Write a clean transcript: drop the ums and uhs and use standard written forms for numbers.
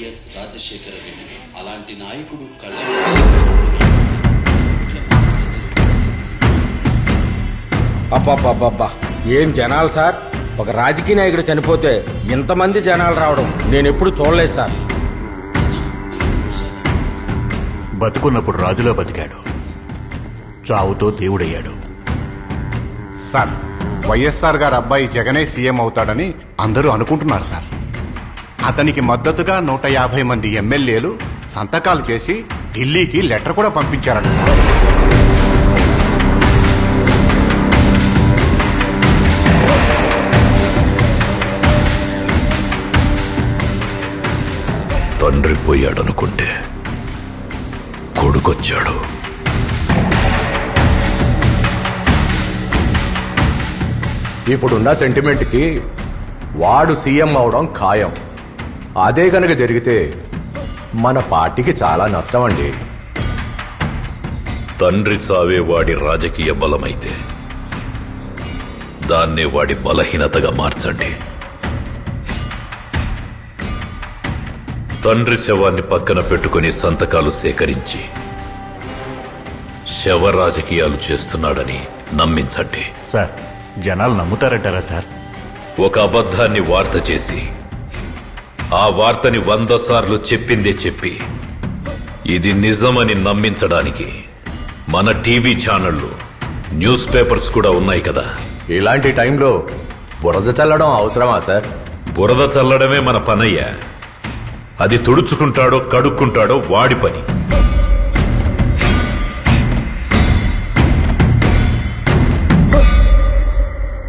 YS Rajasekhara Reddy అలాంటి నాయకుడు అబ్బా ఏం జనాలు సార్. ఒక రాజకీయ నాయకుడు చనిపోతే ఇంతమంది జనాలు రావడం నేను ఎప్పుడు చూడలేదు సార్. బతుకున్నప్పుడు రాజులో బతికాడు, చావుతో దేవుడయ్యాడు. సార్, వైఎస్ఆర్ గారు అబ్బాయి జగనే సీఎం అవుతాడని అందరూ అనుకుంటున్నారు సార్. అతనికి మద్దతుగా 150 మంది ఎమ్మెల్యేలు సంతకాలు చేసి ఢిల్లీకి లెటర్ కూడా పంపించారట సార్. తండ్రి పోయాడనుకుంటే కొడుకొచ్చాడు. ఇప్పుడున్న సెంటిమెంట్కి వాడు సీఎం అవడం ఖాయం. అదే గనక జరిగితే మన పార్టీకి చాలా నష్టం అండి. తండ్రి చావే వాడి రాజకీయ బలమైతే దాన్నే వాడి బలహీనతగా మార్చండి. తండ్రి శవాన్ని పక్కన పెట్టుకుని సంతకాలు సేకరించి శవ రాజకీయాలు చేస్తున్నాడని నమ్మించండి. సార్, జనాలు నమ్ముతారంటారా సార్? ఒక అబద్ధాన్ని వార్త చేసి ఆ వార్తని 100 సార్లు చెప్పిందే చెప్పి ఇది నిజమని నమ్మించడానికి మన టీవీ ఛానళ్లు, న్యూస్ పేపర్స్ కూడా ఉన్నాయి కదా. ఇలాంటి టైంలో బురద చల్లడం అవసరమా సార్? బురద చల్లడమే మన పనయ్యా. అది తుడుచుకుంటాడో కడుక్కుంటాడో వాడి పని.